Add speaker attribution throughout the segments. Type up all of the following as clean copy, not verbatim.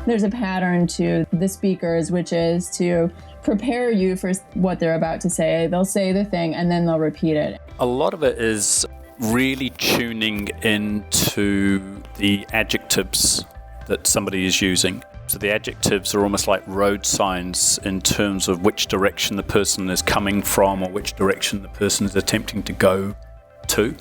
Speaker 1: there's a pattern to the speakers, which is to prepare you for what they're about to say. They'll say the thing and then they'll repeat it.
Speaker 2: A lot of it is really tuning into the adjectives that somebody is using. So the adjectives are almost like road signs in terms of which direction the person is coming from or which direction the person is attempting to go to.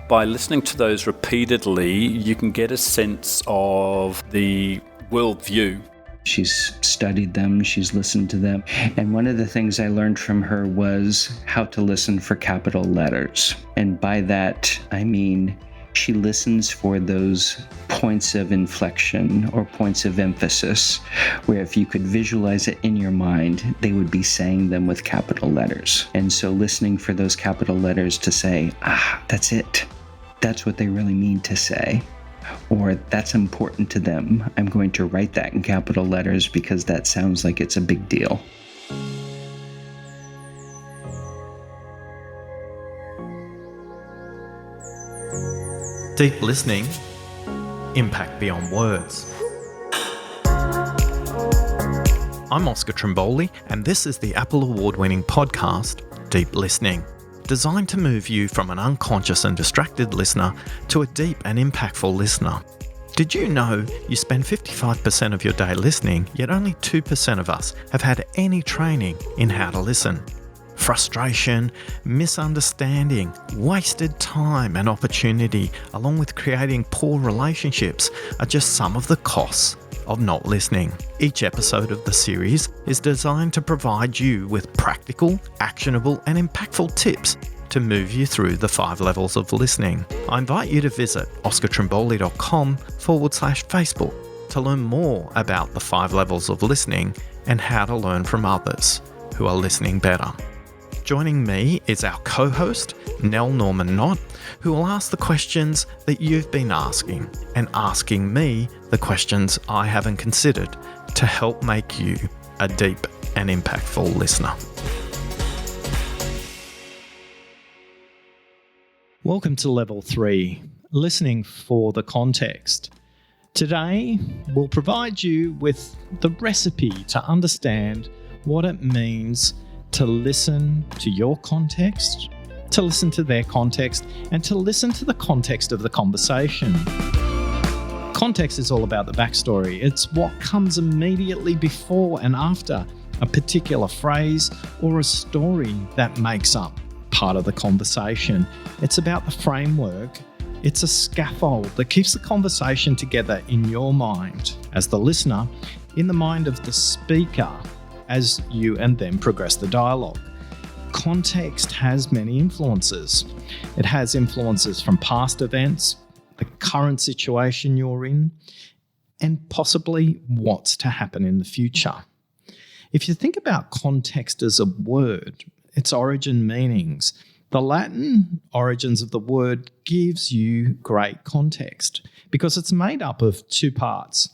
Speaker 2: By listening to those repeatedly, you can get a sense of the worldview.
Speaker 3: She's studied them, she's listened to them. And one of the things I learned from her was how to listen for capital letters. And by that, I mean she listens for those points of inflection or points of emphasis, where if you could visualize it in your mind, they would be saying them with capital letters. And so listening for those capital letters to say, that's it. That's what they really mean to say. Or that's important to them. I'm going to write that in capital letters because that sounds like it's a big deal.
Speaker 4: Deep listening, impact beyond words. I'm Oscar Trimboli, and this is the Apple Award-winning podcast, Deep Listening, designed to move you from an unconscious and distracted listener to a deep and impactful listener. Did you know you spend 55% of your day listening, yet only 2% of us have had any training in how to listen? Frustration, misunderstanding, wasted time and opportunity, along with creating poor relationships, are just some of the costs of not listening. Each episode of the series is designed to provide you with practical, actionable, and impactful tips to move you through the 5 levels of listening. I invite you to visit oscartrimboli.com/Facebook to learn more about the 5 levels of listening and how to learn from others who are listening better. Joining me is our co-host, Nell Norman Knott, who will ask the questions that you've been asking and asking me the questions I haven't considered to help make you a deep and impactful listener. Welcome to Level 3, Listening for the Context. Today, we'll provide you with the recipe to understand what it means to listen to your context, to listen to their context, and to listen to the context of the conversation. Context is all about the backstory. It's what comes immediately before and after a particular phrase or a story that makes up part of the conversation. It's about the framework. It's a scaffold that keeps the conversation together in your mind as the listener, in the mind of the speaker, as you and them progress the dialogue. Context has many influences. It has influences from past events, the current situation you're in, and possibly what's to happen in the future. If you think about context as a word, its origin meanings, the Latin origins of the word gives you great context because it's made up of 2 parts.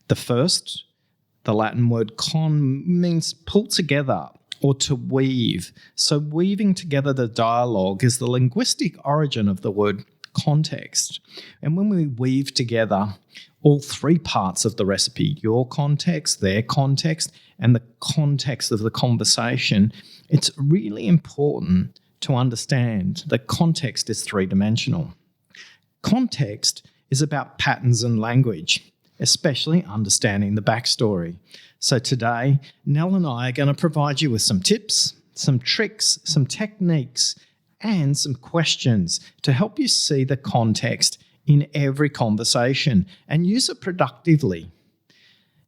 Speaker 4: The first, the Latin word con, means pull together or to weave. So weaving together the dialogue is the linguistic origin of the word context. And when we weave together all 3 parts of the recipe, your context, their context, and the context of the conversation, it's really important to understand that context is 3-dimensional. Context is about patterns and language, especially understanding the backstory. So today, Nell and I are going to provide you with some tips, some tricks, some techniques, and some questions to help you see the context in every conversation and use it productively.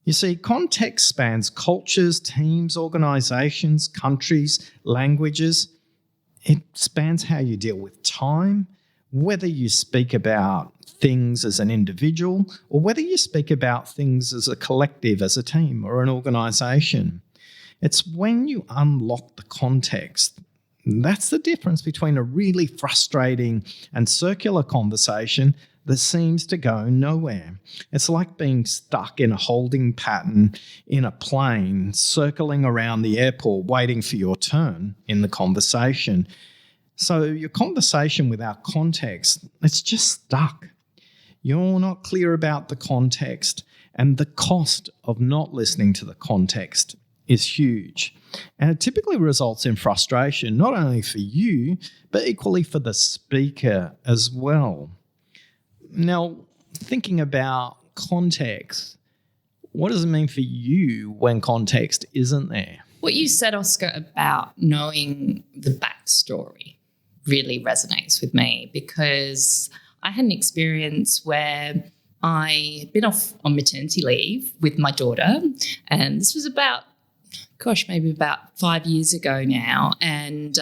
Speaker 4: You see, context spans cultures, teams, organisations, countries, languages. It spans how you deal with time, whether you speak about things as an individual or whether you speak about things as a collective, as a team or an organisation. It's when you unlock the context. That's the difference between a really frustrating and circular conversation that seems to go nowhere. It's like being stuck in a holding pattern in a plane, circling around the airport, waiting for your turn in the conversation. So your conversation without context, it's just stuck. You're not clear about the context, And the cost of not listening to the context is huge. And it typically results in frustration, not only for you, but equally for the speaker as well. Now, thinking about context, what does it mean for you when context isn't there?
Speaker 5: What you said, Oscar, about knowing the backstory really resonates with me, because I had an experience where I had been off on maternity leave with my daughter, and this was maybe about 5 years ago now, and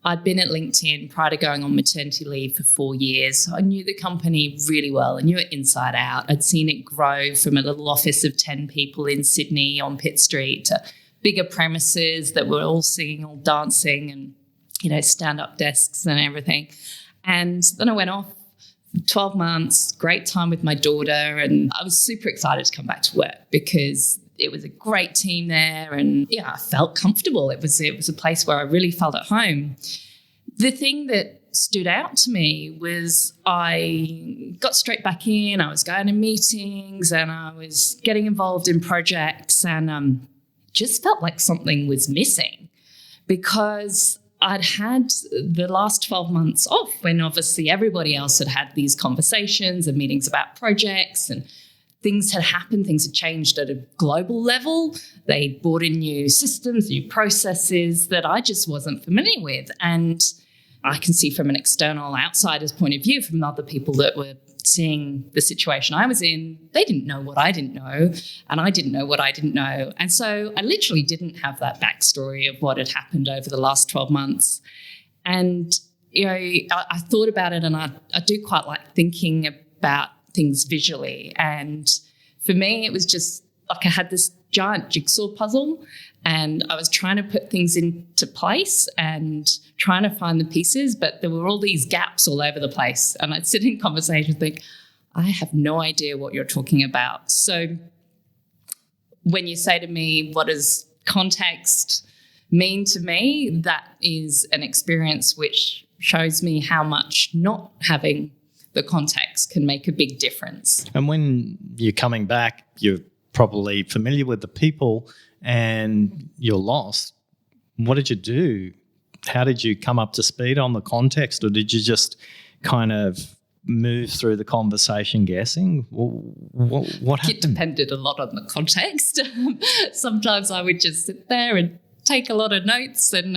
Speaker 5: I'd been at LinkedIn prior to going on maternity leave for 4 years. So I knew the company really well. I knew it inside out. I'd seen it grow from a little office of 10 people in Sydney on Pitt Street to bigger premises that were all singing, all dancing, and, stand-up desks and everything. And then I went off 12 months, great time with my daughter, and I was super excited to come back to work because it was a great team there, and I felt comfortable. It was a place where I really felt at home. The thing that stood out to me was I got straight back in. I was going to meetings and I was getting involved in projects, and just felt like something was missing, because I'd had the last 12 months off when obviously everybody else had these conversations and meetings about projects, and things had happened, things had changed at a global level. They brought in new systems, new processes that I just wasn't familiar with. And I can see from an external outsider's point of view, from other people that were seeing the situation I was in, they didn't know what I didn't know, and I didn't know what I didn't know. And so I literally didn't have that backstory of what had happened over the last 12 months. And, I thought about it, and I do quite like thinking about things visually. And for me, it was just like I had this giant jigsaw puzzle, and I was trying to put things into place and trying to find the pieces, but there were all these gaps all over the place. And I'd sit in conversation and think, I have no idea what you're talking about. So when you say to me, what does context mean to me? That is an experience which shows me how much not having the context can make a big difference.
Speaker 4: And when you're coming back, you're probably familiar with the people and you're lost. What did you do? How did you come up to speed on the context, or did you just kind of move through the conversation guessing? What happened?
Speaker 5: It depended a lot on the context. Sometimes I would just sit there and take a lot of notes and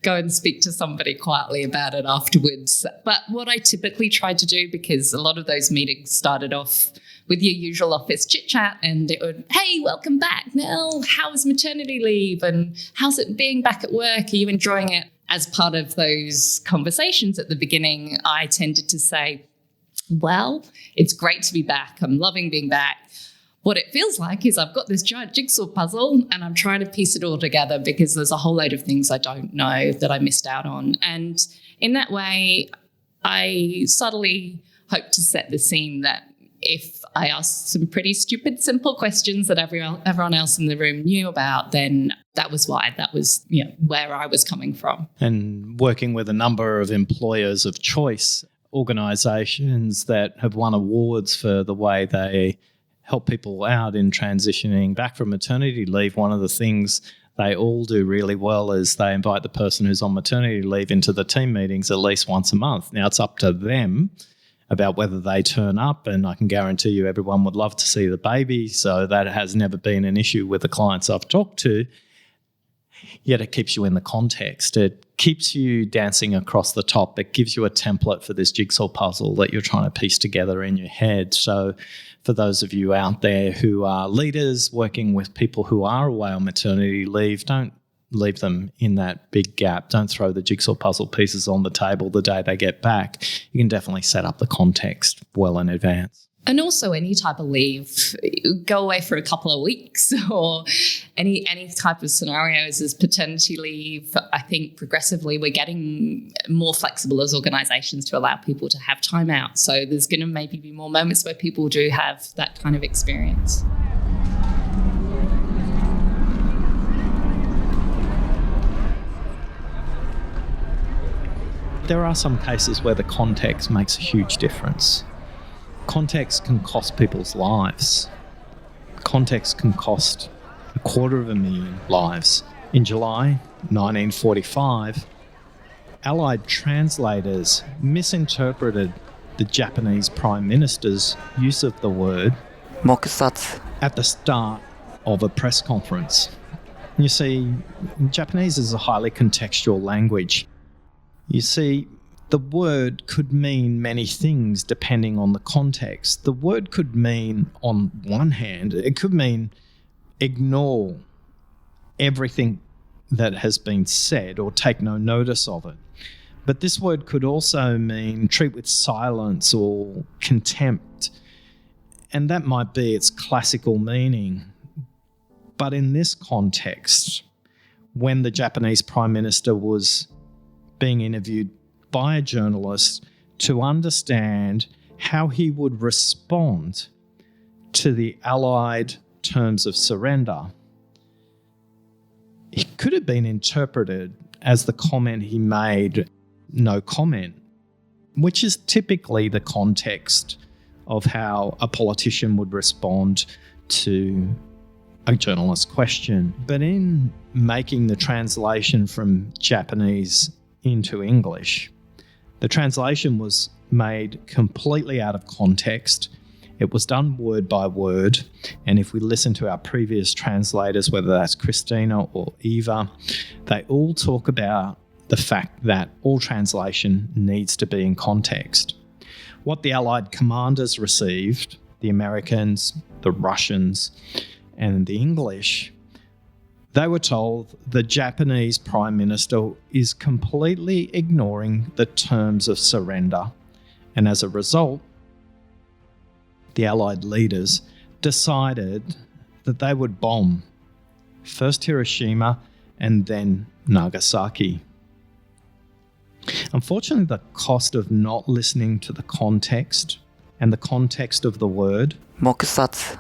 Speaker 5: go and speak to somebody quietly about it afterwards. But what I typically tried to do, because a lot of those meetings started off with your usual office chit-chat, and it would, hey, welcome back, Nell. How was maternity leave? And how's it being back at work? Are you enjoying it? As part of those conversations at the beginning, I tended to say, well, it's great to be back. I'm loving being back. What it feels like is I've got this giant jigsaw puzzle and I'm trying to piece it all together because there's a whole load of things I don't know that I missed out on. And in that way, I subtly hope to set the scene that if I asked some pretty stupid, simple questions that everyone else in the room knew about, then that was why. That was where I was coming from. And
Speaker 4: working with a number of employers of choice, organisations that have won awards for the way they help people out in transitioning back from maternity leave, one of the things they all do really well is they invite the person who's on maternity leave into the team meetings at least once a month. Now, it's up to them about whether they turn up, and I can guarantee you everyone would love to see the baby, so that has never been an issue with the clients I've talked to. Yet it keeps you in the context. It keeps you dancing across the top. It gives you a template for this jigsaw puzzle that you're trying to piece together in your head. So for those of you out there who are leaders working with people who are away on maternity leave, don't leave them in that big gap. Don't throw the jigsaw puzzle pieces on the table the day they get back. You can definitely set up the context well in advance. And also any type of leave, go away for a couple of weeks, or any type of scenarios as paternity leave. I think progressively we're getting more flexible as organisations to allow people to have time out. So there's going to maybe be more moments where people do have that kind of experience. There are some cases where the context makes a huge difference. Context can cost people's lives. Context can cost 250,000 lives. In July 1945, Allied translators misinterpreted the Japanese Prime Minister's use of the word
Speaker 6: 黙殺
Speaker 4: at the start of a press conference. You see, Japanese is a highly contextual language. You see, the word could mean many things depending on the context. The word could mean, on one hand, it could mean ignore everything that has been said or take no notice of it. But this word could also mean treat with silence or contempt. And that might be its classical meaning. But in this context, when the Japanese Prime Minister was being interviewed by a journalist to understand how he would respond to the Allied terms of surrender, it could have been interpreted as the comment he made, no comment, which is typically the context of how a politician would respond to a journalist's question. But in making the translation from Japanese into English, the translation was made completely out of context. It was done word by word. And if we listen to our previous translators, whether that's Christina or Eva, they all talk about the fact that all translation needs to be in context. What the Allied commanders received, the Americans, the Russians, and the English, they were told the Japanese Prime Minister is completely ignoring the terms of surrender. And as a result, the Allied leaders decided that they would bomb first Hiroshima and then Nagasaki. Unfortunately, the cost of not listening to the context and the context of the word,
Speaker 6: 黙殺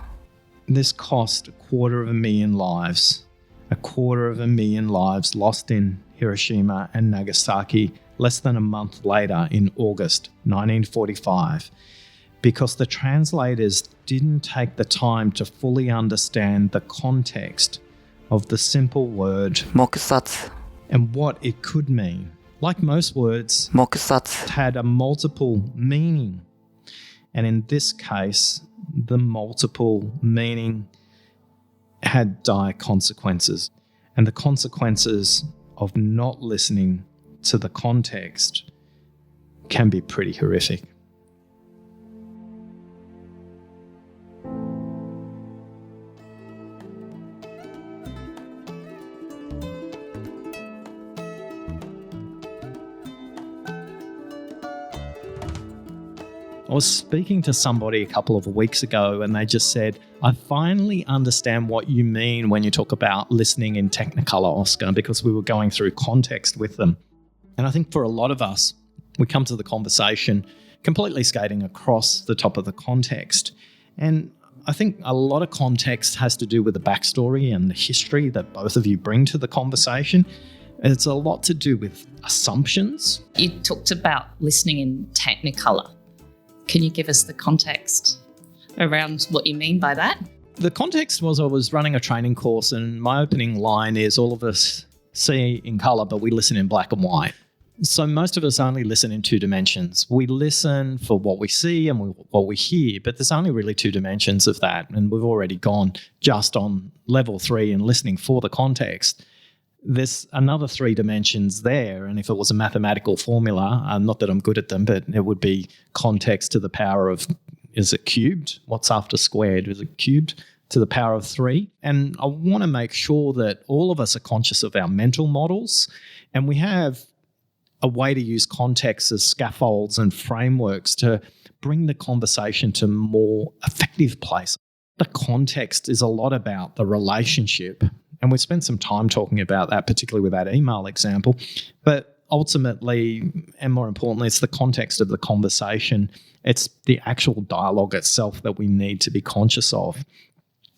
Speaker 4: this cost 250,000 lives. 250,000 lives lost in Hiroshima and Nagasaki less than a month later in August 1945, because the translators didn't take the time to fully understand the context of the simple word
Speaker 6: 黙殺
Speaker 4: and what it could mean. Like most words,
Speaker 6: 黙殺
Speaker 4: it had a multiple meaning. And in this case, the multiple meaning had dire consequences. And the consequences of not listening to the context can be pretty horrific. I was speaking to somebody a couple of weeks ago and they just said, I finally understand what you mean when you talk about listening in Technicolor, Oscar, because we were going through context with them. And I think for a lot of us, we come to the conversation completely skating across the top of the context. And I think a lot of context has to do with the backstory and the history that both of you bring to the conversation. It's a lot to do with assumptions.
Speaker 5: You talked about listening in Technicolor. Can you give us the context around what you mean by that?
Speaker 4: The context was I was running a training course and my opening line is all of us see in colour, but we listen in black and white. So most of us only listen in two dimensions. We listen for what we see and what we hear, but there's only really two dimensions of that. And we've already gone just on level 3 and listening for the context. There's another 3 dimensions there. And if it was a mathematical formula, not that I'm good at them, but it would be context to the power of, is it cubed? What's after squared? Is it cubed to the power of 3? And I want to make sure that all of us are conscious of our mental models and we have a way to use context as scaffolds and frameworks to bring the conversation to a more effective place. The context is a lot about the relationship. And we spent some time talking about that, particularly with that email example. But ultimately, and more importantly, it's the context of the conversation. It's the actual dialogue itself that we need to be conscious of.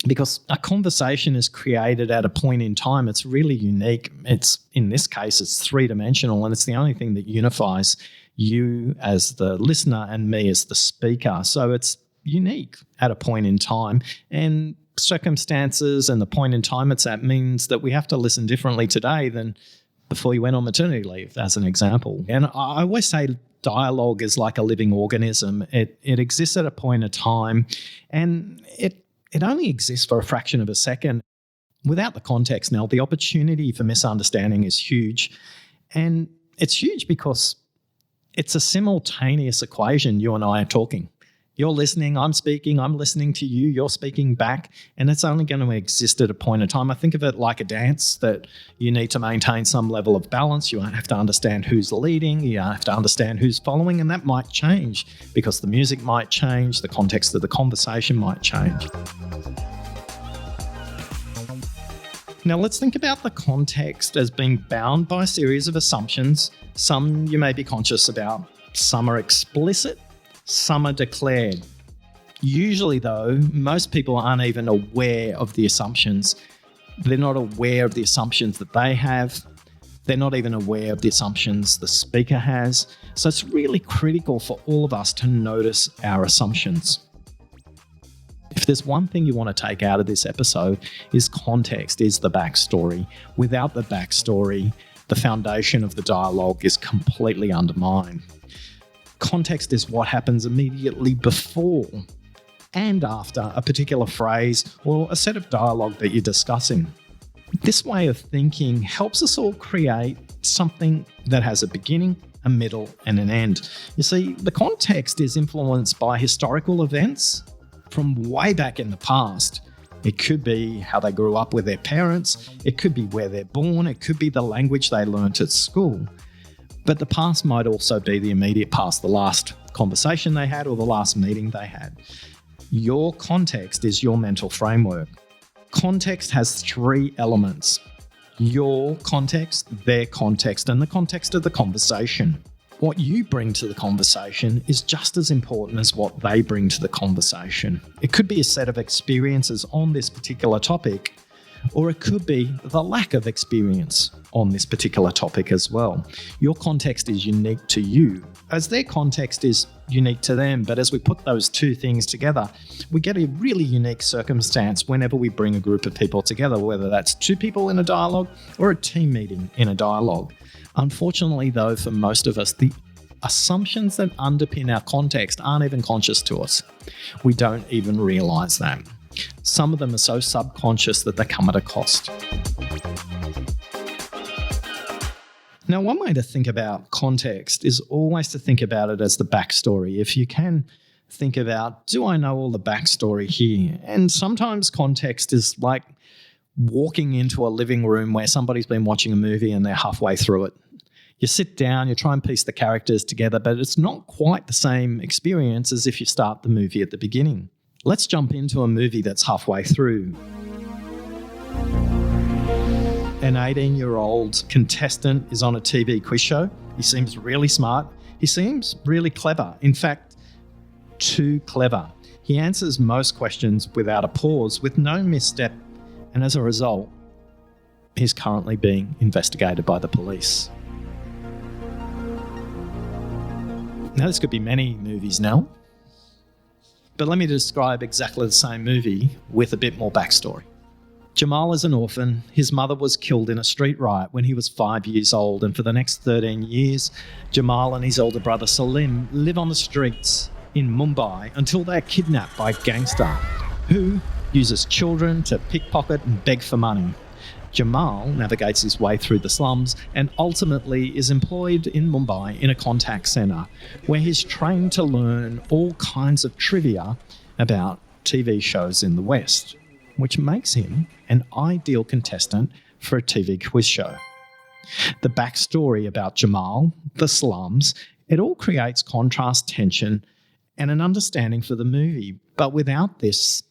Speaker 4: Because a conversation is created at a point in time. It's really unique. It's, in this case, it's 3-dimensional, and it's the only thing that unifies you as the listener and me as the speaker. So it's unique at a point in time, and circumstances and the point in time it's at means that we have to listen differently today than before you went on maternity leave, as an example. And I always say dialogue is like a living organism. It exists at a point in time, and it only exists for a fraction of a second. Without the context, Nell, the opportunity for misunderstanding is huge. And it's huge because it's a simultaneous equation. You and I are talking. You're listening, I'm speaking, I'm listening to you, you're speaking back, and it's only going to exist at a point in time. I think of it like a dance that you need to maintain some level of balance. You have to understand who's leading, you have to understand who's following, and that might change because the music might change, the context of the conversation might change. Now let's think about the context as being bound by a series of assumptions. Some you may be conscious about, some are explicit, some are declared. Usually, though, most people aren't even aware of the assumptions. They're not aware of the assumptions that they have. They're not even aware of the assumptions the speaker has. So it's really critical for all of us to notice our assumptions. If there's one thing you want to take out of this episode, is context, is the backstory. Without the backstory, the foundation of the dialogue is completely undermined. Context is what happens immediately before and after a particular phrase or a set of dialogue that you're discussing. This way of thinking helps us all create something that has a beginning, a middle, and an end. You see, the context is influenced by historical events from way back in the past. It could be how they grew up with their parents, it could be where they're born, it could be the language they learnt at school. But the past might also be the immediate past, the last conversation they had or the last meeting they had. Your context is your mental framework. Context has three elements: your context, their context, and the context of the conversation. What you bring to the conversation is just as important as what they bring to the conversation. It could be a set of experiences on this particular topic, or it could be the lack of experience on this particular topic as well. Your context is unique to you, as their context is unique to them. But as we put those two things together, we get a really unique circumstance whenever we bring a group of people together, whether that's two people in a dialogue or a team meeting in a dialogue. Unfortunately, though, for most of us, the assumptions that underpin our context aren't even conscious to us. We don't even realize that. Some of them are so subconscious that they come at a cost. Now, one way to think about context is always to think about it as the backstory. If you can think about, do I know all the backstory here? And sometimes context is like walking into a living room where somebody's been watching a movie and they're halfway through it. You sit down, you try and piece the characters together, but it's not quite the same experience as if you start the movie at the beginning. Let's jump into a movie that's halfway through. An 18-year-old contestant is on a TV quiz show. He seems really smart. He seems really clever. In fact, too clever. He answers most questions without a pause, with no misstep, and as a result, he's currently being investigated by the police. Now, this could be many movies now, but let me describe exactly the same movie with a bit more backstory. Jamal is an orphan. His mother was killed in a street riot when he was 5 years old, and for the next 13 years, Jamal and his older brother Salim live on the streets in Mumbai until they're kidnapped by a gangster who uses children to pickpocket and beg for money. Jamal navigates his way through the slums and ultimately is employed in Mumbai in a contact centre where he's trained to learn all kinds of trivia about TV shows in the West, which makes him an ideal contestant for a TV quiz show. The backstory about Jamal, the slums, it all creates contrast, tension, and an understanding for the movie. But without this,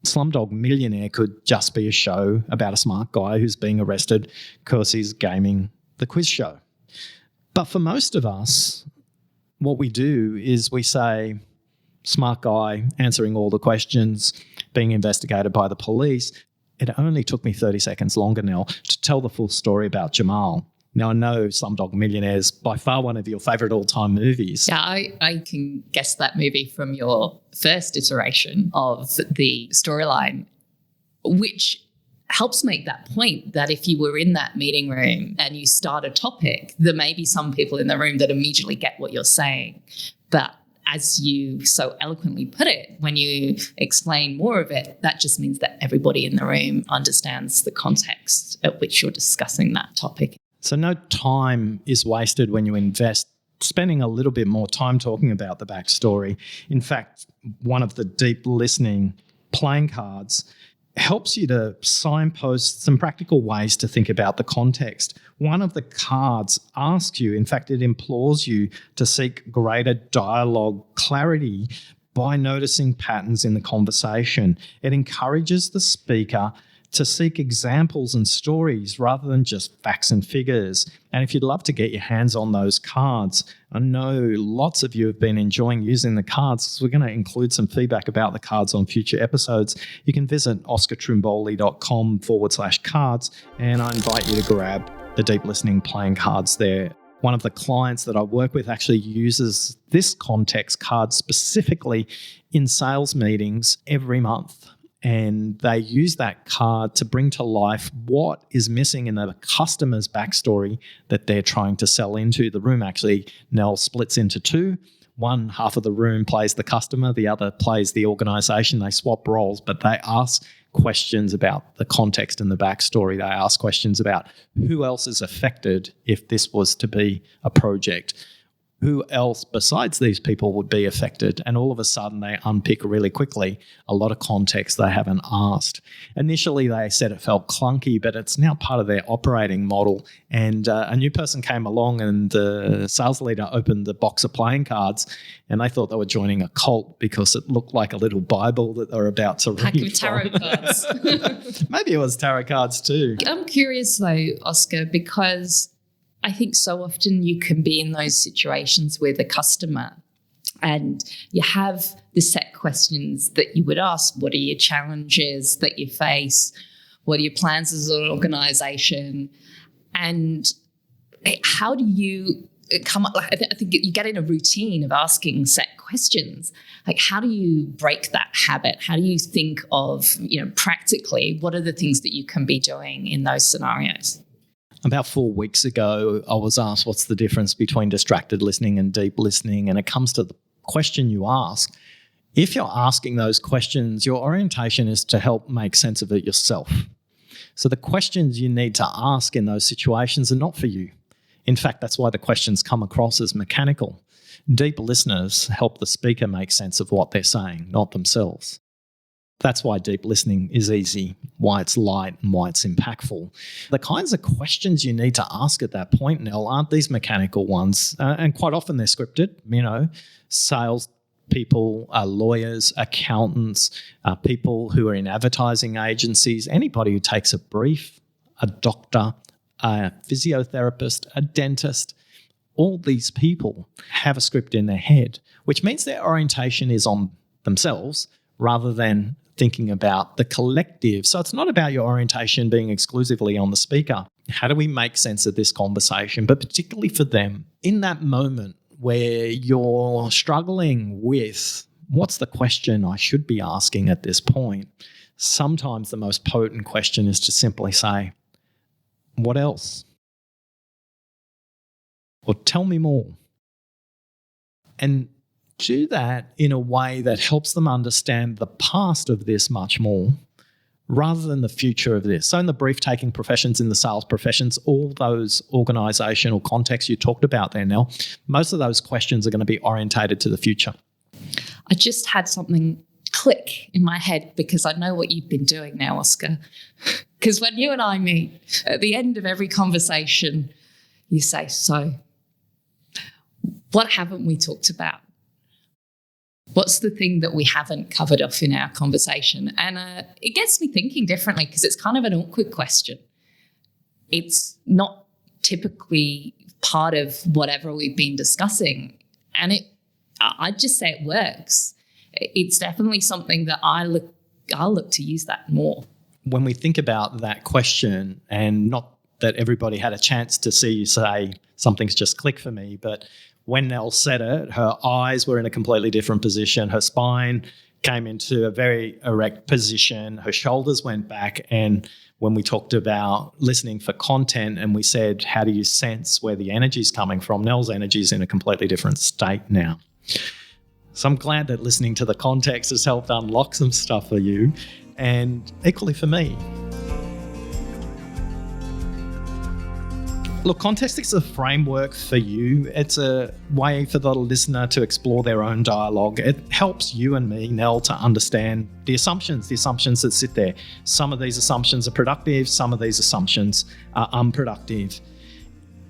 Speaker 4: Slumdog Millionaire could just be a show about a smart guy who's being arrested because he's gaming the quiz show. But for most of us, what we do is we say, smart guy answering all the questions, being investigated by the police. It only took me 30 seconds longer, Nell, to tell the full story about Jamal. Now, I know Slumdog Millionaire is by far one of your favourite all-time movies.
Speaker 5: Yeah, I can guess that movie from your first iteration of the storyline, which helps make that point that if you were in that meeting room and you start a topic, there may be some people in the room that immediately get what you're saying. But as you so eloquently put it, when you explain more of it, that just means that everybody in the room understands the context at which you're discussing that topic.
Speaker 4: So no time is wasted when you invest spending a little bit more time talking about the backstory. In fact, one of the deep listening playing cards helps you to signpost some practical ways to think about the context. One of the cards asks you, in fact, it implores you to seek greater dialogue clarity by noticing patterns in the conversation. It encourages the speaker to seek examples and stories rather than just facts and figures. And if you'd love to get your hands on those cards, I know lots of you have been enjoying using the cards, so we're going to include some feedback about the cards on future episodes. You can visit oscartrimboli.com/cards, and I invite you to grab the Deep Listening playing cards there. One of the clients that I work with actually uses this context card specifically in sales meetings every month. And they use that card to bring to life what is missing in the customer's backstory that they're trying to sell into. The room actually, Nell, splits into two. One half of the room plays the customer, the other plays the organisation. They swap roles, but they ask questions about the context and the backstory. They ask questions about who else is affected if this was to be a project. Who else besides these people would be affected? And all of a sudden they unpick really quickly a lot of context they haven't asked. Initially they said it felt clunky, but it's now part of their operating model. And a new person came along and the sales leader opened the box of playing cards and they thought they were joining a cult because it looked like a little Bible that they were about to read.
Speaker 5: Pack of tarot cards.
Speaker 4: Maybe it was tarot cards too.
Speaker 5: I'm curious though, Oscar, because I think so often you can be in those situations with a customer and you have the set questions that you would ask. What are your challenges that you face? What are your plans as an organisation? And how do you come up? I think you get in a routine of asking set questions. Like, how do you break that habit? How do you think of, practically, what are the things that you can be doing in those scenarios?
Speaker 4: About 4 weeks ago, I was asked what's the difference between distracted listening and deep listening, and it comes to the question you ask. If you're asking those questions, your orientation is to help make sense of it yourself. So the questions you need to ask in those situations are not for you. In fact, that's why the questions come across as mechanical. Deep listeners help the speaker make sense of what they're saying, not themselves. That's why deep listening is easy, why it's light and why it's impactful. The kinds of questions you need to ask at that point, Nell, aren't these mechanical ones. And quite often they're scripted, sales people, lawyers, accountants, people who are in advertising agencies, anybody who takes a brief, a doctor, a physiotherapist, a dentist. All these people have a script in their head, which means their orientation is on themselves rather than thinking about the collective. So it's not about your orientation being exclusively on the speaker. How do we make sense of this conversation? But particularly for them, in that moment where you're struggling with what's the question I should be asking at this point, sometimes the most potent question is to simply say, what else? Or tell me more. And do that in a way that helps them understand the past of this much more rather than the future of this. So in the brief-taking professions, in the sales professions, all those organisational contexts you talked about there, Nell, most of those questions are going to be orientated to the future.
Speaker 5: I just had something click in my head because I know what you've been doing now, Oscar. Because when you and I meet, at the end of every conversation, you say, so what haven't we talked about? What's the thing that we haven't covered off in our conversation? And it gets me thinking differently because it's kind of an awkward question. It's not typically part of whatever we've been discussing. And I'd just say it works. It's definitely something that I'll look to use that more.
Speaker 4: When we think about that question and not that everybody had a chance to see you say something's just clicked for me. But when Nell said it, her eyes were in a completely different position. Her spine came into a very erect position. Her shoulders went back. And when we talked about listening for content and we said, how do you sense where the energy is coming from? Nell's energy is in a completely different state now. So I'm glad that listening to the context has helped unlock some stuff for you, and equally for me. Look, context is a framework for you. It's a way for the listener to explore their own dialogue. It helps you and me, Nell, to understand the assumptions that sit there. Some of these assumptions are productive, some of these assumptions are unproductive.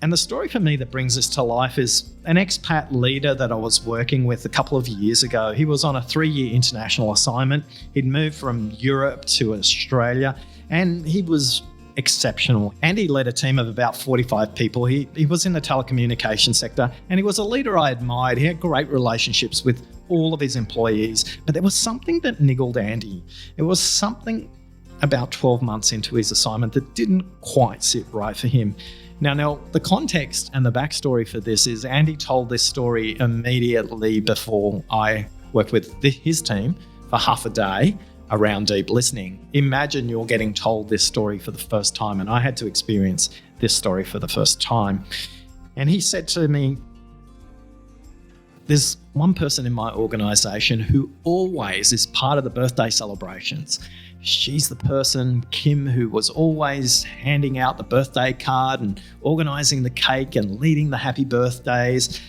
Speaker 4: And the story for me that brings this to life is an expat leader that I was working with a couple of years ago. He was on a 3-year international assignment. He'd moved from Europe to Australia, and he was exceptional. And he led a team of about 45 people. He was in the telecommunications sector, and he was a leader I admired. He had great relationships with all of his employees, but there was something that niggled Andy. It was something about 12 months into his assignment that didn't quite sit right for him. Now, the context and the backstory for this is Andy told this story immediately before I worked with his team for half a day around deep listening. Imagine you're getting told this story for the first time, and I had to experience this story for the first time. And he said to me, there's one person in my organisation who always is part of the birthday celebrations. She's the person, Kim, who was always handing out the birthday card and organising the cake and leading the happy birthdays.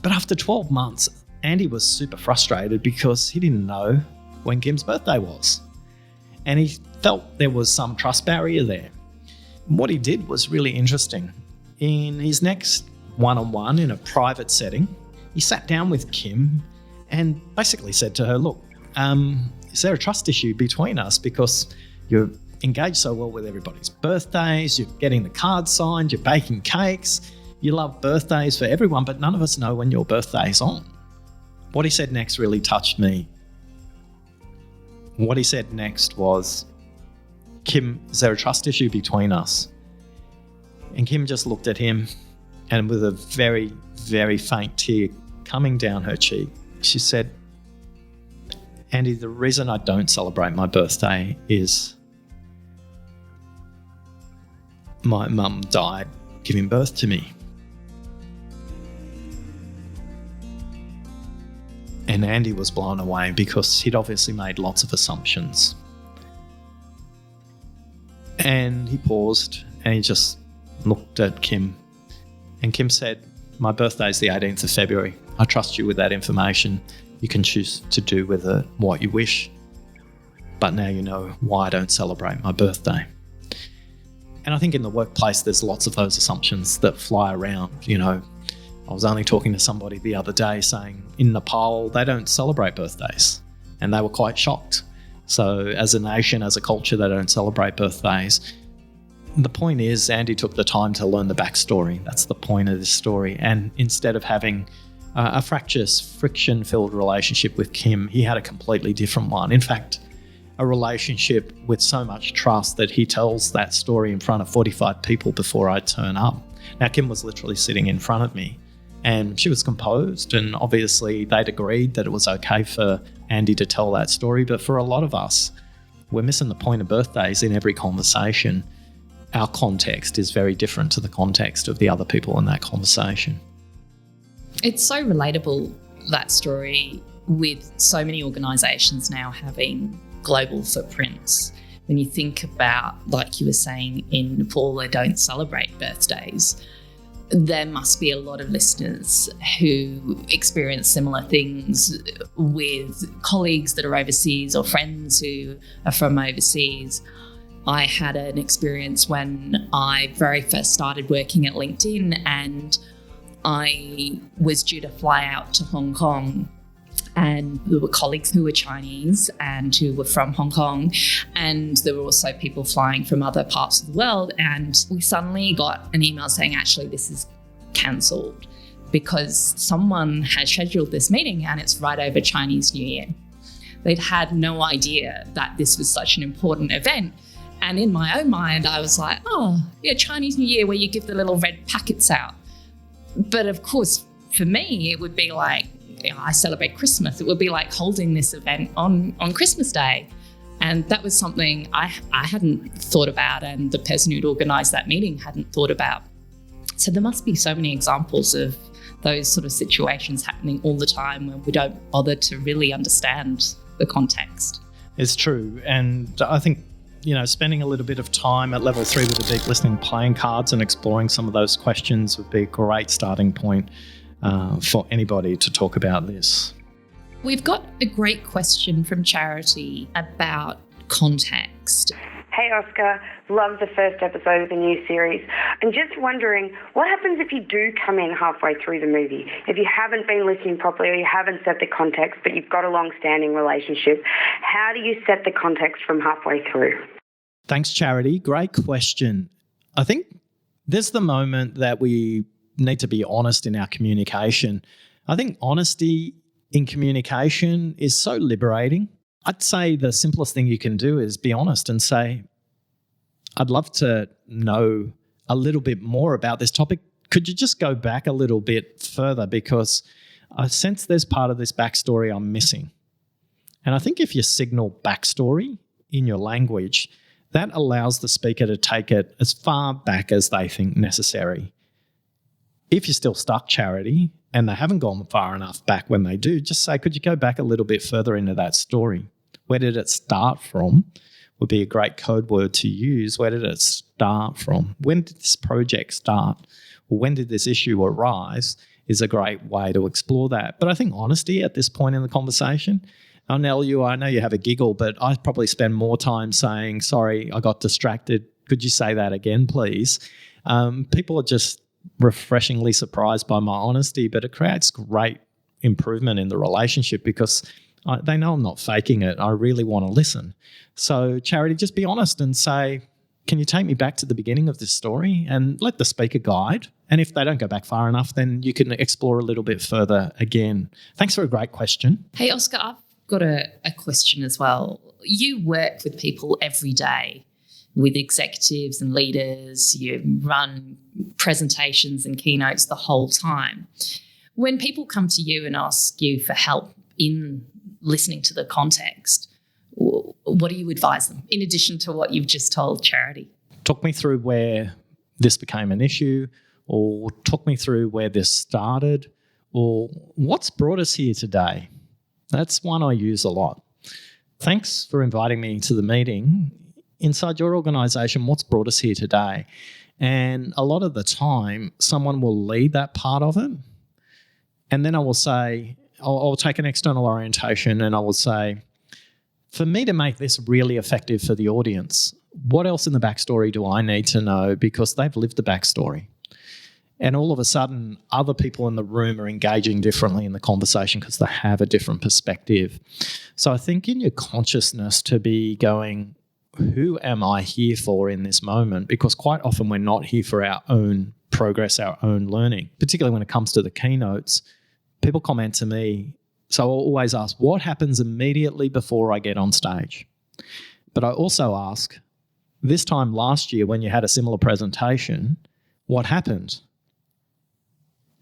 Speaker 4: But after 12 months, Andy was super frustrated because he didn't know when Kim's birthday was. And he felt there was some trust barrier there. And what he did was really interesting. In his next one-on-one in a private setting, he sat down with Kim and basically said to her, look, is there a trust issue between us? Because you're engaged so well with everybody's birthdays, you're getting the cards signed, you're baking cakes, you love birthdays for everyone, but none of us know when your birthday's on. What he said next really touched me. What he said next was, Kim, is there a trust issue between us? And Kim just looked at him, and with a very, very faint tear coming down her cheek, she said, Andy, the reason I don't celebrate my birthday is my mum died giving birth to me. And Andy was blown away because he'd obviously made lots of assumptions. And he paused and he just looked at Kim. And Kim said, my birthday's the 18th of February. I trust you with that information. You can choose to do with it what you wish. But now you know why I don't celebrate my birthday. And I think in the workplace, there's lots of those assumptions that fly around. You know, I was only talking to somebody the other day saying in Nepal, they don't celebrate birthdays. And they were quite shocked. So as a nation, as a culture, they don't celebrate birthdays. The point is, Andy took the time to learn the backstory. That's the point of this story. And instead of having a fractious, friction-filled relationship with Kim, he had a completely different one. In fact, a relationship with so much trust that he tells that story in front of 45 people before I turn up. Now, Kim was literally sitting in front of me and she was composed, and obviously they'd agreed that it was okay for Andy to tell that story. But for a lot of us, we're missing the point of birthdays in every conversation. Our context is very different to the context of the other people in that conversation.
Speaker 5: It's so relatable, that story, with so many organisations now having global footprints. When you think about, like you were saying, in Nepal, they don't celebrate birthdays. There must be a lot of listeners who experience similar things with colleagues that are overseas or friends who are from overseas. I had an experience when I very first started working at LinkedIn, and I was due to fly out to Hong Kong, and there were colleagues who were Chinese and who were from Hong Kong, and there were also people flying from other parts of the world, and we suddenly got an email saying, actually, this is cancelled because someone had scheduled this meeting and it's right over Chinese New Year. They'd had no idea that this was such an important event. And in my own mind, I was like, oh, yeah, Chinese New Year where you give the little red packets out. But of course, for me, it would be like, I celebrate Christmas. It would be like holding this event on Christmas Day. And that was something I hadn't thought about, and the person who'd organised that meeting hadn't thought about. So there must be so many examples of those sort of situations happening all the time when we don't bother to really understand the context.
Speaker 4: It's true. And I think, spending a little bit of time at level 3 with the deep listening playing cards and exploring some of those questions would be a great starting point for anybody to talk about this.
Speaker 5: We've got a great question from Charity about context.
Speaker 7: Hey Oscar, love the first episode of the new series. I'm just wondering, what happens if you do come in halfway through the movie? If you haven't been listening properly or you haven't set the context, but you've got a long-standing relationship, how do you set the context from halfway through?
Speaker 4: Thanks, Charity. Great question. I think there's the moment that we need to be honest in our communication. I think honesty in communication is so liberating. I'd say the simplest thing you can do is be honest and say, I'd love to know a little bit more about this topic. Could you just go back a little bit further, because I sense there's part of this backstory I'm missing. And I think if you signal backstory in your language, that allows the speaker to take it as far back as they think necessary. If you're still stuck, Charity, and they haven't gone far enough back when they do, just say, could you go back a little bit further into that story? Where did it start from? Would be a great code word to use. Where did it start from? When did this project start? Or when did this issue arise? Is a great way to explore that. But I think honesty at this point in the conversation, Nell, I know you have a giggle, but I probably spend more time saying, sorry, I got distracted. Could you say that again, please? People are just refreshingly surprised by my honesty, but it creates great improvement in the relationship because they know I'm not faking it. I really want to listen. So, Charity, just be honest and say, can you take me back to the beginning of this story, and let the speaker guide? And if they don't go back far enough, then you can explore a little bit further again. Thanks for a great question.
Speaker 5: Hey, Oscar, I've got a question as well. You work with people every day, with executives and leaders. You run presentations and keynotes the whole time. When people come to you and ask you for help in listening to the context, what do you advise them, in addition to what you've just told Charity?
Speaker 4: Talk me through where this became an issue, or talk me through where this started, or what's brought us here today. That's one I use a lot. Thanks for inviting me to the meeting. Inside your organisation, what's brought us here today? And a lot of the time, someone will lead that part of it. And then I will say, I'll take an external orientation and I will say, for me to make this really effective for the audience, what else in the backstory do I need to know? Because they've lived the backstory. And all of a sudden, other people in the room are engaging differently in the conversation because they have a different perspective. So I think in your consciousness to be going, who am I here for in this moment? Because quite often we're not here for our own progress, our own learning, particularly when it comes to the keynotes. People comment to me, so I'll always ask, what happens immediately before I get on stage? But I also ask, this time last year when you had a similar presentation, what happened?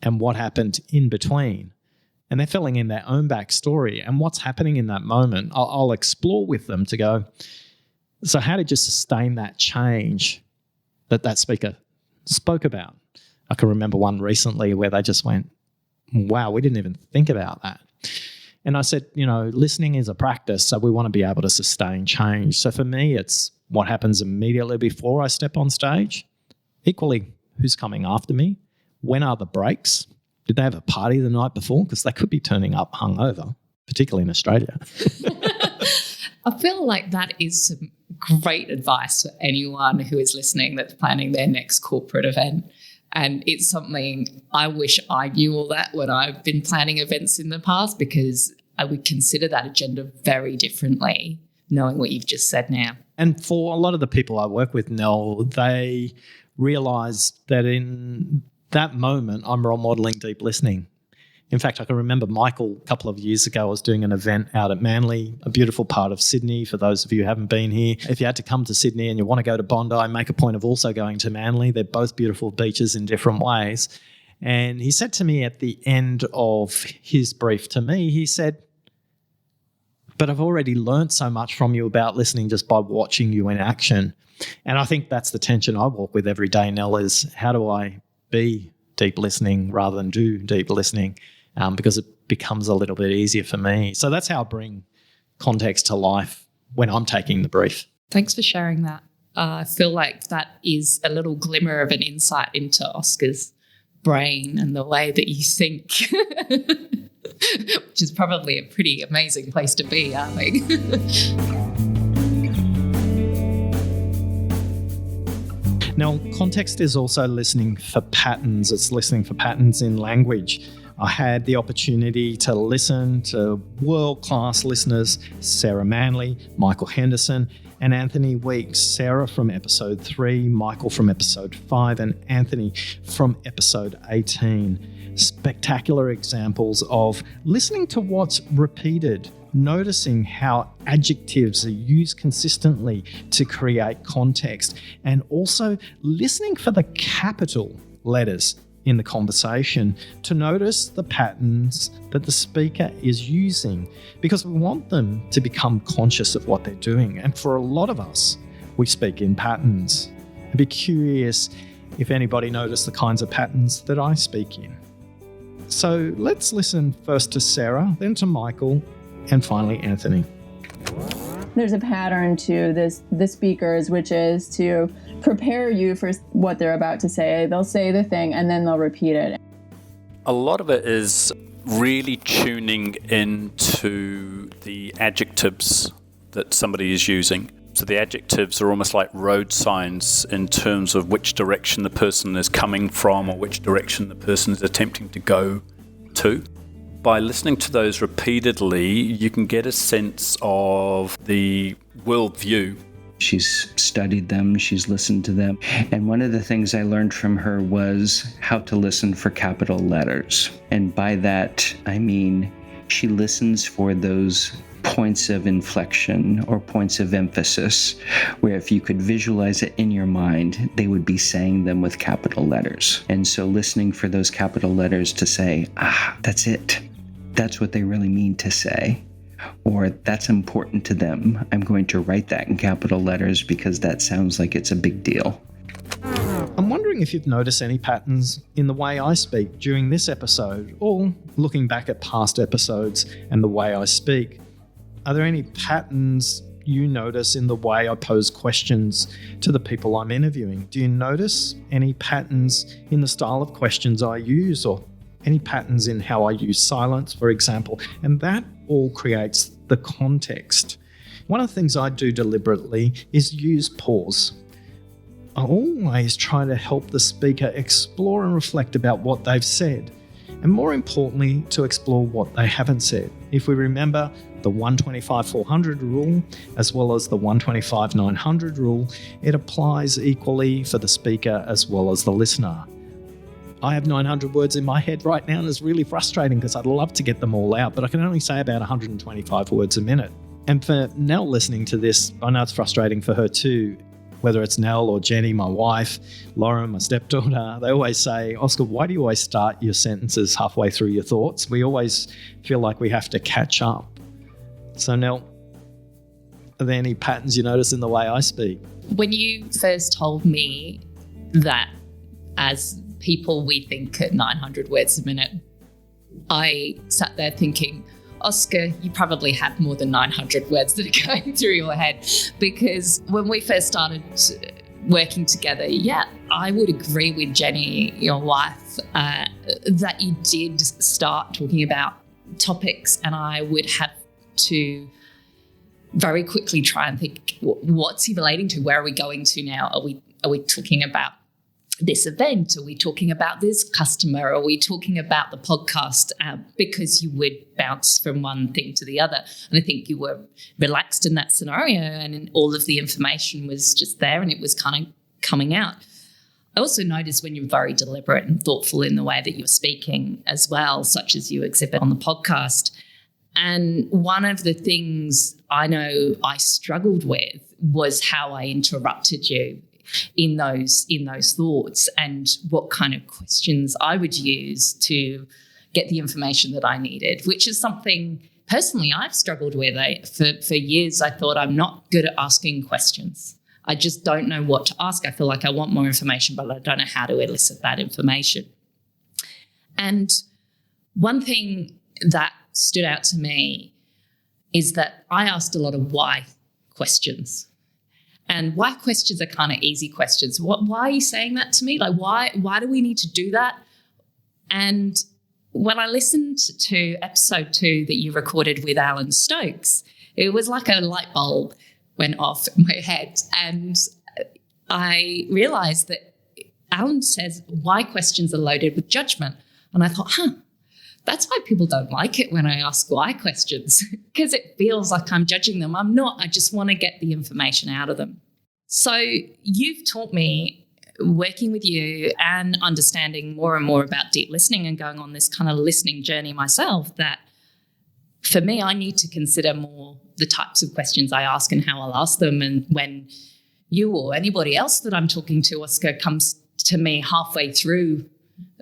Speaker 4: And what happened in between? And they're filling in their own backstory and what's happening in that moment. I'll explore with them to go, so how did you sustain that change that speaker spoke about? I can remember one recently where they just went, wow, we didn't even think about that. And I said, listening is a practice, so we want to be able to sustain change. So for me, it's what happens immediately before I step on stage. Equally, who's coming after me? When are the breaks? Did they have a party the night before? Because they could be turning up hungover, particularly in Australia.
Speaker 5: I feel like that is some great advice for anyone who is listening that's planning their next corporate event. And it's something I wish I knew all that when I've been planning events in the past, because I would consider that agenda very differently, knowing what you've just said now.
Speaker 4: And for a lot of the people I work with, Nell, they realise that in that moment I'm role modelling deep listening. In fact, I can remember Michael a couple of years ago, I was doing an event out at Manly, a beautiful part of Sydney. For those of you who haven't been here, if you had to come to Sydney and you want to go to Bondi, make a point of also going to Manly. They're both beautiful beaches in different ways. And he said to me at the end of his brief to me, he said, but I've already learned so much from you about listening just by watching you in action. And I think that's the tension I walk with every day, Nell, is how do I be deep listening rather than do deep listening? Because it becomes a little bit easier for me. So that's how I bring context to life when I'm taking the brief.
Speaker 5: Thanks for sharing that. I feel like that is a little glimmer of an insight into Oscar's brain and the way that you think, which is probably a pretty amazing place to be, I think.
Speaker 4: Now, context is also listening for patterns. It's listening for patterns in language. I had the opportunity to listen to world-class listeners, Sarah Manley, Michael Henderson, and Anthony Weeks. Sarah from episode 3, Michael from episode 5, and Anthony from episode 18. Spectacular examples of listening to what's repeated, noticing how adjectives are used consistently to create context, and also listening for the capital letters in the conversation to notice the patterns that the speaker is using, because we want them to become conscious of what they're doing. And for a lot of us, we speak in patterns. I'd be curious if anybody noticed the kinds of patterns that I speak in. So let's listen first to Sarah, then to Michael, and finally Anthony.
Speaker 1: There's a pattern to the speakers, which is to prepare you for what they're about to say. They'll say the thing and then they'll repeat it.
Speaker 2: A lot of it is really tuning into the adjectives that somebody is using. So the adjectives are almost like road signs in terms of which direction the person is coming from or which direction the person is attempting to go to. By listening to those repeatedly, you can get a sense of the worldview.
Speaker 3: She's studied them, she's listened to them. And one of the things I learned from her was how to listen for capital letters. And by that, I mean she listens for those points of inflection or points of emphasis, where if you could visualize it in your mind, they would be saying them with capital letters. And so listening for those capital letters to say, that's it. That's what they really mean to say. Or that's important to them. I'm going to write that in capital letters because that sounds like it's a big deal.
Speaker 4: I'm wondering if you've noticed any patterns in the way I speak during this episode, or looking back at past episodes and the way I speak. Are there any patterns you notice in the way I pose questions to the people I'm interviewing? Do you notice any patterns in the style of questions I use, or any patterns in how I use silence, for example? And that all creates the context. One of the things I do deliberately is use pause. I always try to help the speaker explore and reflect about what they've said, and more importantly, to explore what they haven't said. If we remember the 125-400 rule, as well as the 125-900 rule, it applies equally for the speaker as well as the listener. I have 900 words in my head right now, and it's really frustrating because I'd love to get them all out, but I can only say about 125 words a minute. And for Nell listening to this, I know it's frustrating for her too, whether it's Nell or Jenny, my wife, Lauren, my stepdaughter. They always say, Oscar, why do you always start your sentences halfway through your thoughts? We always feel like we have to catch up. So Nell, are there any patterns you notice in the way I speak?
Speaker 5: When you first told me that as people we think at 900 words a minute, I sat there thinking, Oscar, you probably have more than 900 words that are going through your head. Because when we first started working together, I would agree with Jenny, your wife, that you did start talking about topics, and I would have to very quickly try and think, what's he relating to? Where are we going to now? Are we talking about this event? Are we talking about this customer? Are we talking about the podcast? Because you would bounce from one thing to the other. And I think you were relaxed in that scenario, and all of the information was just there and it was kind of coming out. I also noticed when you're very deliberate and thoughtful in the way that you're speaking as well, such as you exhibit on the podcast. And one of the things I know I struggled with was how I interrupted you in those thoughts and what kind of questions I would use to get the information that I needed, which is something personally I've struggled with. For years, I thought I'm not good at asking questions. I just don't know what to ask. I feel like I want more information, but I don't know how to elicit that information. And one thing that stood out to me is that I asked a lot of why questions. And why questions are kind of easy questions. Why are you saying that to me? Like, why do we need to do that? And when I listened to episode 2 that you recorded with Alan Stokes, it was like a light bulb went off in my head. And I realized that Alan says why questions are loaded with judgment. And I thought, that's why people don't like it when I ask why questions, because it feels like I'm judging them. I'm not. I just want to get the information out of them. So you've taught me, working with you and understanding more and more about deep listening and going on this kind of listening journey myself, that for me, I need to consider more the types of questions I ask and how I'll ask them. And when you or anybody else that I'm talking to, Oscar, comes to me halfway through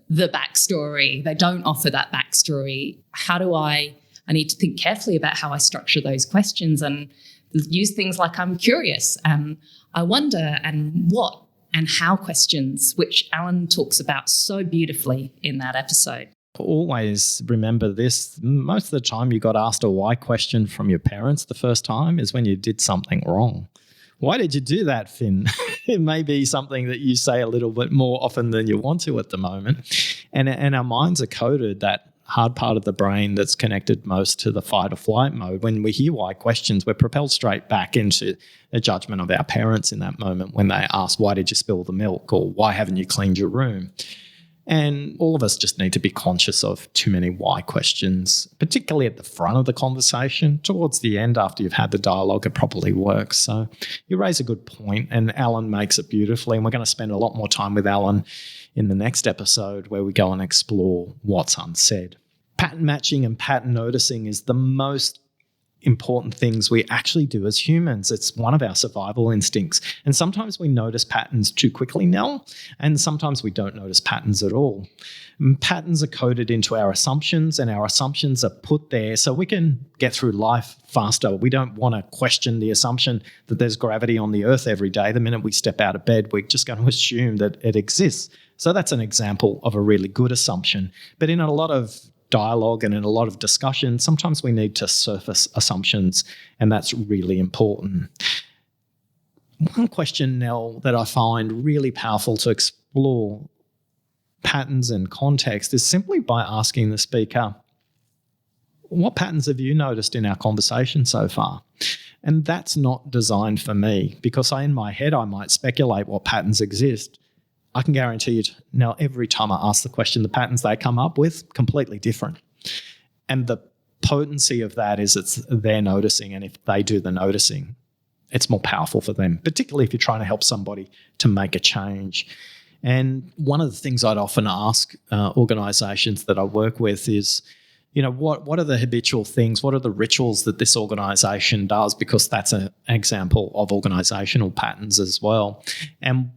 Speaker 5: the backstory, they don't offer that backstory. How do I need to think carefully about how I structure those questions and use things like I'm curious and I wonder and what and how questions, which Alan talks about so beautifully in that episode.
Speaker 4: Always remember this. Most of the time you got asked a why question from your parents the first time is when you did something wrong. Why did you do that, Finn? It may be something that you say a little bit more often than you want to at the moment. And our minds are coded, that hard part of the brain that's connected most to the fight or flight mode. When we hear why questions, we're propelled straight back into the judgment of our parents in that moment when they ask, why did you spill the milk? Or why haven't you cleaned your room? And all of us just need to be conscious of too many why questions, particularly at the front of the conversation. Towards the end, after you've had the dialogue, it probably works. So you raise a good point, and Alan makes it beautifully. And we're going to spend a lot more time with Alan in the next episode where we go and explore what's unsaid. Pattern matching and pattern noticing is the most important things we actually do as humans. It's one of our survival instincts. And sometimes we notice patterns too quickly, Nell, and sometimes we don't notice patterns at all. Patterns are coded into our assumptions, and our assumptions are put there so we can get through life faster. We don't want to question the assumption that there's gravity on the earth every day. The minute we step out of bed, we're just going to assume that it exists. So that's an example of a really good assumption. But in a lot of dialogue and in a lot of discussion, sometimes we need to surface assumptions, and that's really important. One question, Nell, that I find really powerful to explore patterns and context is simply by asking the speaker, what patterns have you noticed in our conversation so far? And that's not designed for me, because in my head I might speculate what patterns exist. I can guarantee you now, every time I ask the question, the patterns they come up with, completely different. And the potency of that is it's their noticing, and if they do the noticing, it's more powerful for them, particularly if you're trying to help somebody to make a change. And one of the things I'd often ask organisations that I work with is, what are the habitual things, what are the rituals that this organisation does, because that's an example of organisational patterns as well. And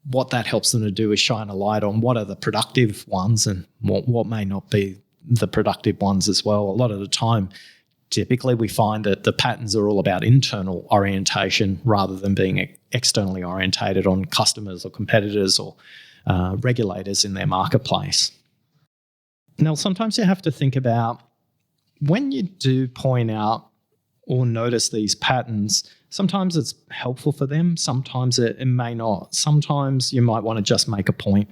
Speaker 4: what that helps them to do is shine a light on what are the productive ones and what may not be the productive ones as well. A lot of the time, typically we find that the patterns are all about internal orientation rather than being externally orientated on customers or competitors or regulators in their marketplace. Now, sometimes you have to think about when you do point out or notice these patterns, sometimes it's helpful for them, sometimes it may not. Sometimes you might want to just make a point.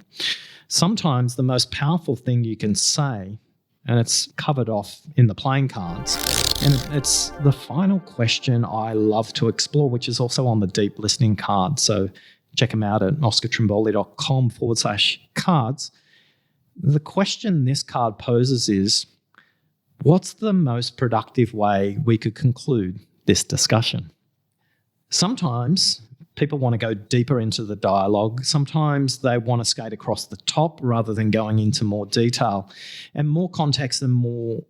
Speaker 4: Sometimes the most powerful thing you can say, and it's covered off in the playing cards, and it's the final question I love to explore, which is also on the deep listening card. So check them out at oscartrimboli.com/cards. The question this card poses is, what's the most productive way we could conclude this discussion? Sometimes people want to go deeper into the dialogue. Sometimes they want to skate across the top rather than going into more detail. And more context and more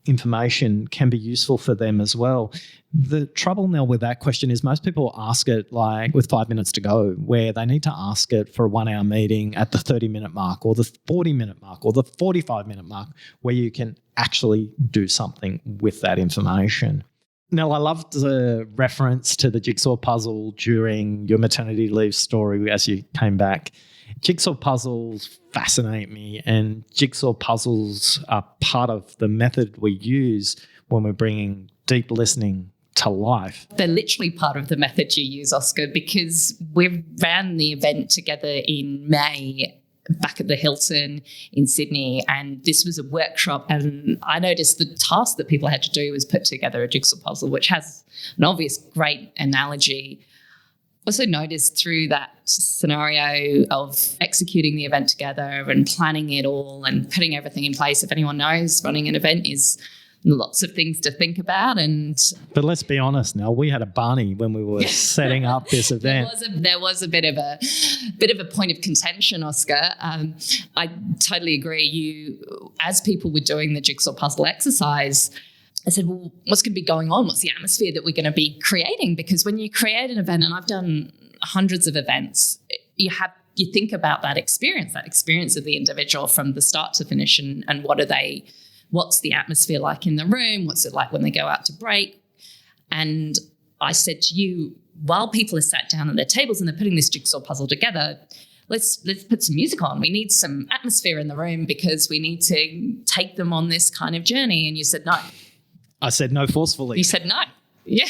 Speaker 4: information can be useful for them as well. The trouble, Nell, with that question is most people ask it like with 5 minutes to go, where they need to ask it for a 1 hour meeting at the 30-minute mark or the 40-minute mark or the 45-minute mark, where you can actually do something with that information. Nell, I loved the reference to the jigsaw puzzle during your maternity leave story as you came back. Jigsaw puzzles fascinate me, and jigsaw puzzles are part of the method we use when we're bringing deep listening to life.
Speaker 5: They're literally part of the method you use, Oscar, because we ran the event together in May back at the Hilton in Sydney, and this was a workshop, and I noticed the task that people had to do was put together a jigsaw puzzle, which has an obvious great analogy. Also noticed through that scenario of executing the event together and planning it all and putting everything in place. If anyone knows, running an event is lots of things to think about.
Speaker 4: But let's be honest now, we had a Barney when we were setting up this event.
Speaker 5: There was a bit of a point of contention, Oscar. I totally agree. You, as people were doing the jigsaw puzzle exercise, I said, well, what's going to be going on? What's the atmosphere that we're going to be creating? Because when you create an event, and I've done hundreds of events, you think about that experience of the individual from the start to finish, and what's the atmosphere like in the room? What's it like when they go out to break? And I said to you, while people are sat down at their tables and they're putting this jigsaw puzzle together, let's put some music on. We need some atmosphere in the room because we need to take them on this kind of journey. And you said no.
Speaker 4: I said no forcefully.
Speaker 5: You said no. Yeah.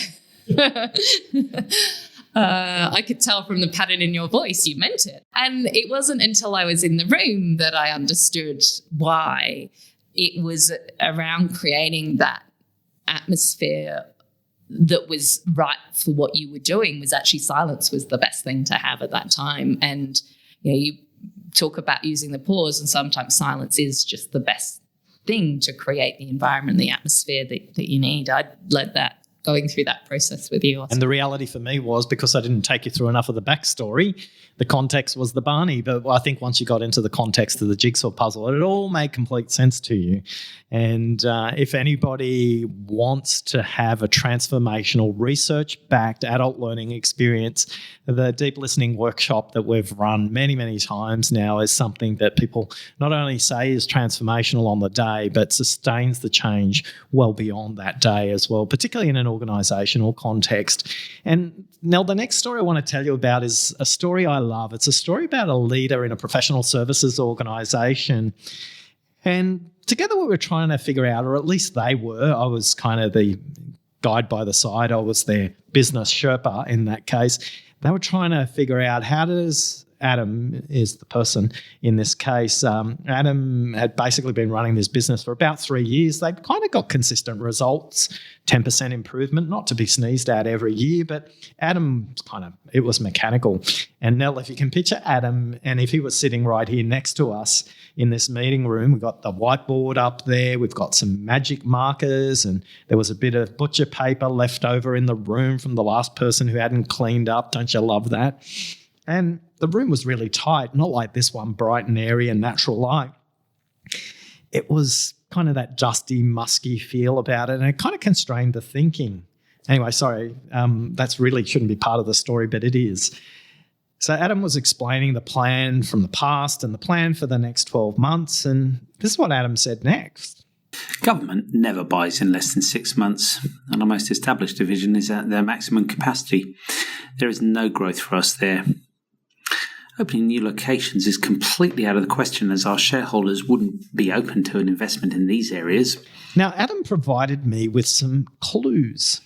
Speaker 5: I could tell from the pattern in your voice you meant it. And it wasn't until I was in the room that I understood why. It was around creating that atmosphere that was right for what you were doing. Was actually silence was the best thing to have at that time. And you talk about using the pause, and sometimes silence is just the best thing to create the environment, the atmosphere that you need. I led that, going through that process with you.
Speaker 4: And the reality for me was, because I didn't take you through enough of the backstory, the context was the Barney. But I think once you got into the context of the jigsaw puzzle, it all made complete sense to you. And if anybody wants to have a transformational, research-backed adult learning experience, the deep listening workshop that we've run many, many times now is something that people not only say is transformational on the day, but sustains the change well beyond that day as well, particularly in an organisational context. And Nell, the next story I want to tell you about is a story I love. It's a story about a leader in a professional services organisation. And together we were trying to figure out, or at least they were, I was kind of the guide by the side, I was their business Sherpa in that case. They were trying to figure out, how does Adam, is the person in this case, Adam had basically been running this business for about 3 years. They'd kind of got consistent results, 10% improvement, not to be sneezed at every year, but Adam it was mechanical. And Nell, if you can picture Adam, and if he was sitting right here next to us in this meeting room, we've got the whiteboard up there, we've got some magic markers, and there was a bit of butcher paper left over in the room from the last person who hadn't cleaned up. Don't you love that? And the room was really tight, not like this one, bright and airy and natural light. It was kind of that dusty, musky feel about it, and it kind of constrained the thinking. Anyway, sorry, that's really shouldn't be part of the story, but it is. So Adam was explaining the plan from the past and the plan for the next 12 months, and this is what Adam said next.
Speaker 8: Government never buys in less than 6 months, and our most established division is at their maximum capacity. There is no growth for us there. Opening new locations is completely out of the question, as our shareholders wouldn't be open to an investment in these areas.
Speaker 4: Now, Adam provided me with some clues.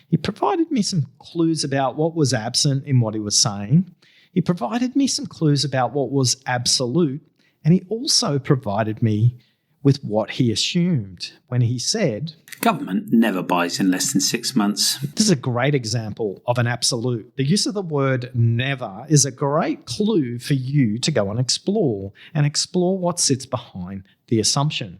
Speaker 4: He provided me some clues about what was absent in what he was saying. He provided me some clues about what was absolute, and he also provided me with what he assumed when he said,
Speaker 8: Government never buys in less than 6 months.
Speaker 4: This is a great example of an absolute. The use of the word never is a great clue for you to go and explore what sits behind the assumption.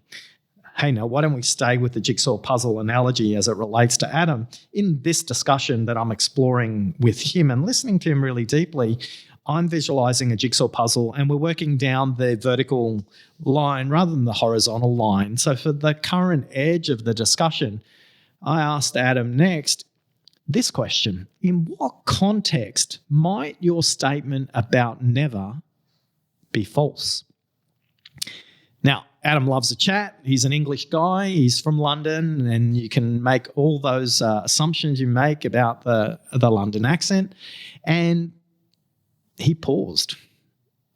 Speaker 4: Hey, now, why don't we stay with the jigsaw puzzle analogy as it relates to Adam? In this discussion that I'm exploring with him and listening to him really deeply, I'm visualizing a jigsaw puzzle and we're working down the vertical line rather than the horizontal line. So for the current edge of the discussion, I asked Adam next this question: in what context might your statement about never be false? Now, Adam loves a chat. He's an English guy. He's from London, and you can make all those assumptions you make about the London accent. And he paused.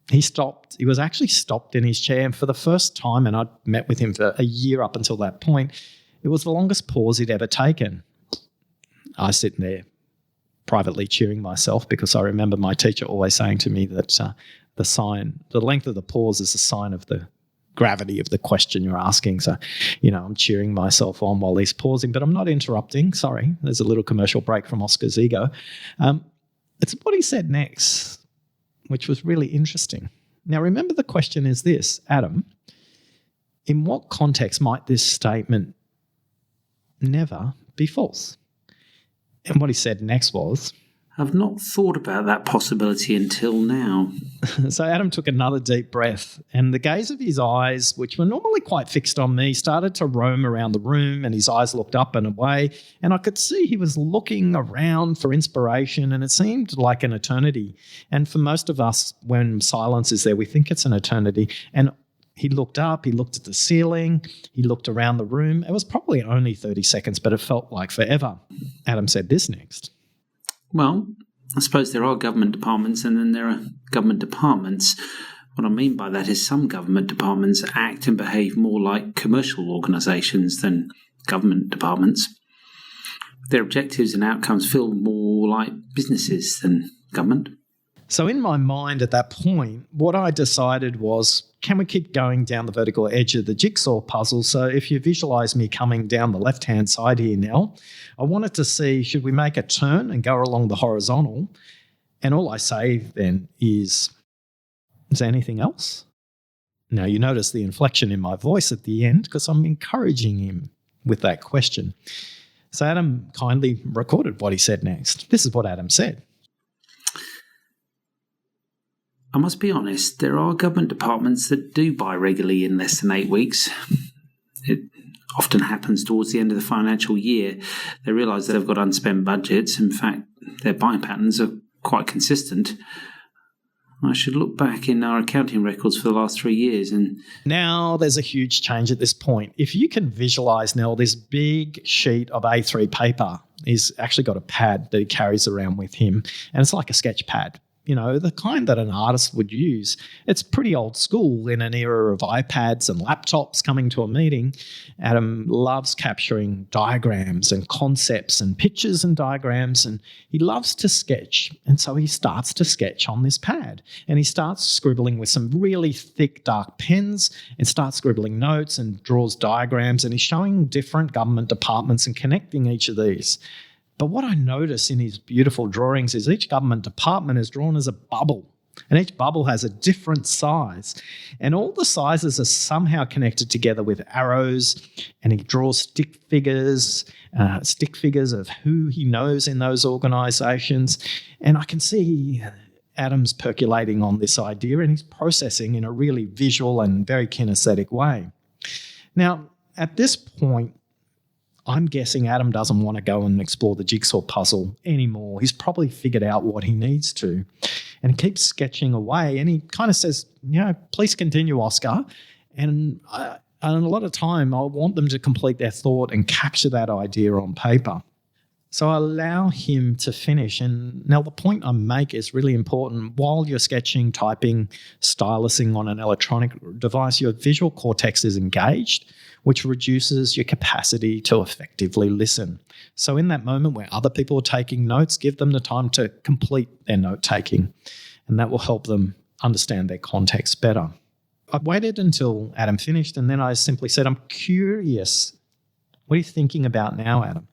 Speaker 4: He stopped. He was actually stopped in his chair. And for the first time, and I'd met with him for a year up until that point, it was the longest pause he'd ever taken. I was sitting there privately cheering myself because I remember my teacher always saying to me that the length of the pause is a sign of the gravity of the question you're asking. So, I'm cheering myself on while he's pausing, but I'm not interrupting. Sorry, there's a little commercial break from Oscar's ego. It's what he said next, which was really interesting. Now, remember the question is this, Adam, in what context might this statement never be false? And what he said next was,
Speaker 8: I've not thought about that possibility until now.
Speaker 4: So Adam took another deep breath, and the gaze of his eyes, which were normally quite fixed on me, started to roam around the room, and his eyes looked up and away, and I could see he was looking around for inspiration, and it seemed like an eternity. And for most of us, when silence is there, we think it's an eternity. And he looked up, he looked at the ceiling, he looked around the room. It was probably only 30 seconds, but it felt like forever. Adam said this next.
Speaker 8: Well, I suppose there are government departments and then there are government departments. What I mean by that is some government departments act and behave more like commercial organisations than government departments. Their objectives and outcomes feel more like businesses than government.
Speaker 4: So in my mind at that point, what I decided was, can we keep going down the vertical edge of the jigsaw puzzle? So if you visualise me coming down the left-hand side here, Nell, I wanted to see, should we make a turn and go along the horizontal? And all I say then is there anything else? Now, you notice the inflection in my voice at the end because I'm encouraging him with that question. So Adam kindly recorded what he said next. This is what Adam said.
Speaker 8: I must be honest, there are government departments that do buy regularly in less than 8 weeks. It often happens towards the end of the financial year. They realise that they've got unspent budgets. In fact, their buying patterns are quite consistent. I should look back in our accounting records for the last 3 years. And
Speaker 4: now there's a huge change at this point. If you can visualise, Nell, this big sheet of A3 paper, he's actually got a pad that he carries around with him, and it's like a sketch pad. The kind that an artist would use. It's pretty old school in an era of iPads and laptops coming to a meeting. Adam loves capturing diagrams and concepts and pictures and diagrams, and he loves to sketch. And so he starts to sketch on this pad, and he starts scribbling with some really thick, dark pens and starts scribbling notes and draws diagrams, and he's showing different government departments and connecting each of these. But what I notice in his beautiful drawings is each government department is drawn as a bubble, and each bubble has a different size. And all the sizes are somehow connected together with arrows, and he draws stick figures of who he knows in those organisations. And I can see Adam's percolating on this idea, and he's processing in a really visual and very kinesthetic way. Now, at this point, I'm guessing Adam doesn't want to go and explore the jigsaw puzzle anymore. He's probably figured out what he needs to. And he keeps sketching away, and he kind of says, please continue, Oscar. And a lot of time, I want them to complete their thought and capture that idea on paper. So I allow him to finish. And now the point I make is really important. While you're sketching, typing, stylusing on an electronic device, your visual cortex is engaged, which reduces your capacity to effectively listen. So in that moment where other people are taking notes, give them the time to complete their note-taking, and that will help them understand their context better. I waited until Adam finished, and then I simply said, I'm curious, what are you thinking about now, Adam?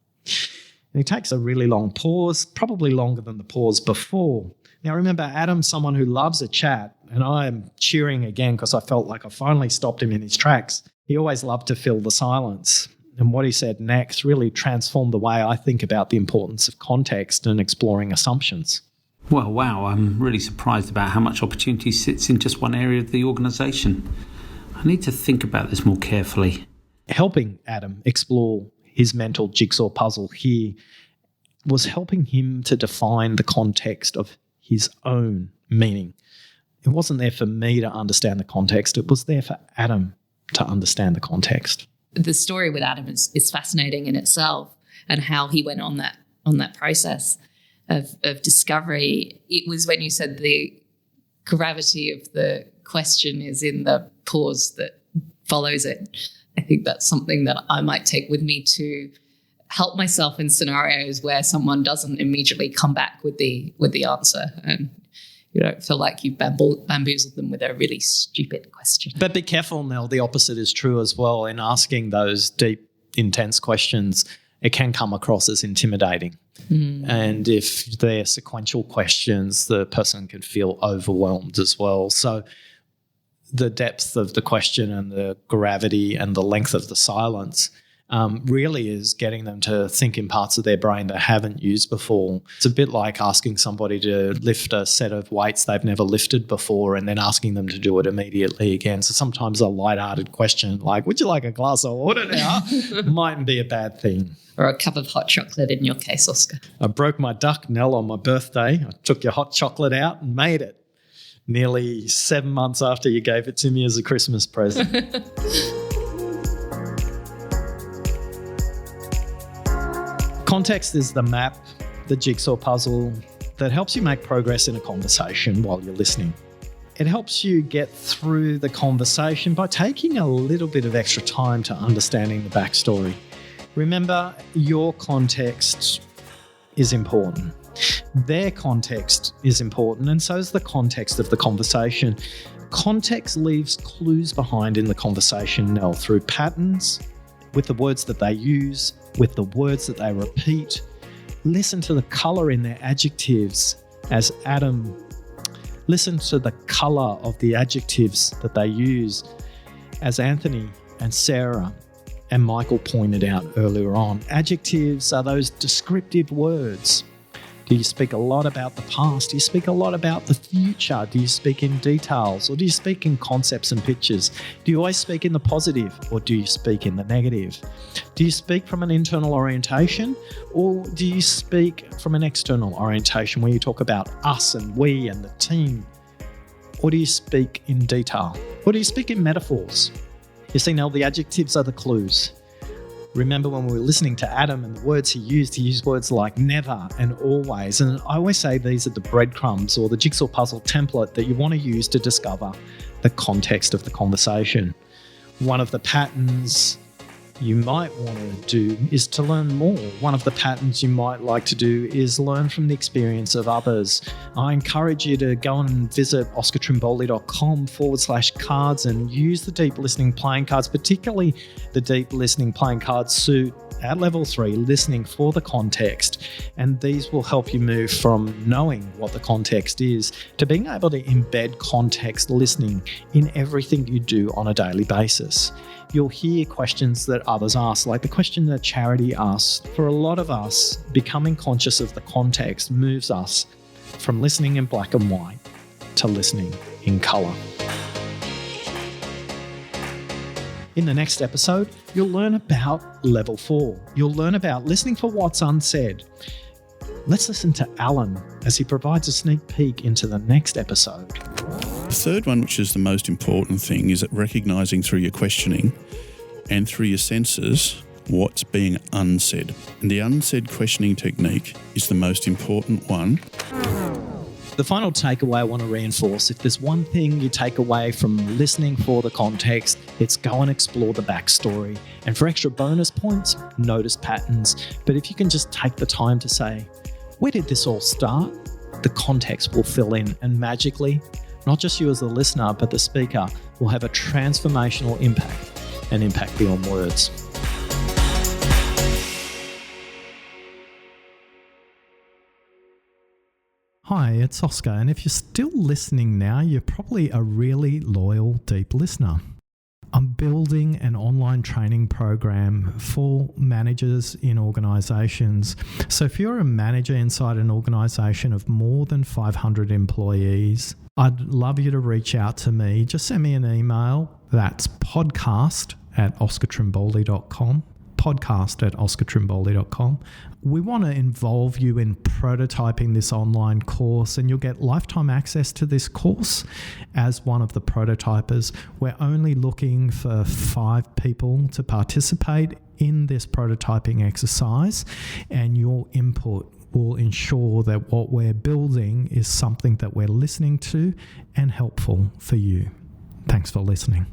Speaker 4: And he takes a really long pause, probably longer than the pause before. Now, remember, Adam's someone who loves a chat, and I am cheering again because I felt like I finally stopped him in his tracks. He always loved to fill the silence. And what he said next really transformed the way I think about the importance of context and exploring assumptions.
Speaker 8: Well, wow, I'm really surprised about how much opportunity sits in just one area of the organisation. I need to think about this more carefully.
Speaker 4: Helping Adam explore his mental jigsaw puzzle here was helping him to define the context of his own meaning. It wasn't there for me to understand the context. It was there for Adam to understand the context.
Speaker 5: The story with Adam is fascinating in itself, and how he went on that process of discovery. It was when you said the gravity of the question is in the pause that follows it. I think that's something that I might take with me to help myself in scenarios where someone doesn't immediately come back with the answer, and you don't feel like you've bamboozled them with a really stupid question.
Speaker 4: But be careful, Nell. The opposite is true as well. In asking those deep, intense questions, it can come across as intimidating. And if they're sequential questions, the person can feel overwhelmed as well. So the depth of the question and the gravity and the length of the silence really is getting them to think in parts of their brain they haven't used before. It's a bit like asking somebody to lift a set of weights they've never lifted before and then asking them to do it immediately again. So sometimes a lighthearted question like, would you like a glass of water now? Mightn't be a bad thing.
Speaker 5: Or a cup of hot chocolate in your case, Oscar.
Speaker 4: I broke my duck, Nell, on my birthday. I took your hot chocolate out and made it. Nearly 7 months after you gave it to me as a Christmas present. Context is the map, the jigsaw puzzle that helps you make progress in a conversation while you're listening. It helps you get through the conversation by taking a little bit of extra time to understanding the backstory. Remember, your context is important. Their context is important, and so is the context of the conversation. Context leaves clues behind in the conversation, Nell, through patterns, with the words that they use, with the words that they repeat. Listen to the colour in their adjectives as Adam. Listen to the colour of the adjectives that they use as Anthony and Sarah and Michael pointed out earlier on. Adjectives are those descriptive words. Do you speak a lot about the past? Do you speak a lot about the future? Do you speak in details, or do you speak in concepts and pictures? Do you always speak in the positive, or do you speak in the negative? Do you speak from an internal orientation, or do you speak from an external orientation where you talk about us and we and the team? Or do you speak in detail? Or do you speak in metaphors? You see, Nell, the adjectives are the clues. Remember when we were listening to Adam and the words he used words like never and always. And I always say these are the breadcrumbs or the jigsaw puzzle template that you want to use to discover the context of the conversation. One of the patterns you might want to do is to learn more. One of the patterns you might like to do is learn from the experience of others. I encourage you to go and visit oscartrimboli.com/cards and use the deep listening playing cards, particularly the deep listening playing card suit at level 3, listening for the context. And these will help you move from knowing what the context is to being able to embed context listening in everything you do on a daily basis. You'll hear questions that others ask, like the question that Charity asked. For a lot of us, becoming conscious of the context moves us from listening in black and white to listening in colour. In the next episode, you'll learn about level 4. You'll learn about listening for what's unsaid. Let's listen to Alan as he provides a sneak peek into the next episode.
Speaker 9: The third one, which is the most important thing, is that recognising through your questioning and through your senses what's being unsaid. And the unsaid questioning technique is the most important one.
Speaker 4: The final takeaway I want to reinforce, if there's one thing you take away from listening for the context, it's go and explore the backstory. And for extra bonus points, notice patterns. But if you can just take the time to say, where did this all start? The context will fill in, and magically, not just you as the listener, but the speaker will have a transformational impact, an impact beyond words.
Speaker 10: Hi, it's Oscar, and if you're still listening now, you're probably a really loyal, deep listener. I'm building an online training program for managers in organisations. So if you're a manager inside an organisation of more than 500 employees, I'd love you to reach out to me. Just send me an email. That's podcast@oscartrimboldi.com. podcast@oscartrimboldi.com. We want to involve you in prototyping this online course, and you'll get lifetime access to this course as one of the prototypers. We're only looking for 5 people to participate in this prototyping exercise, and your input will ensure that what we're building is something that we're listening to and helpful for you. Thanks for listening.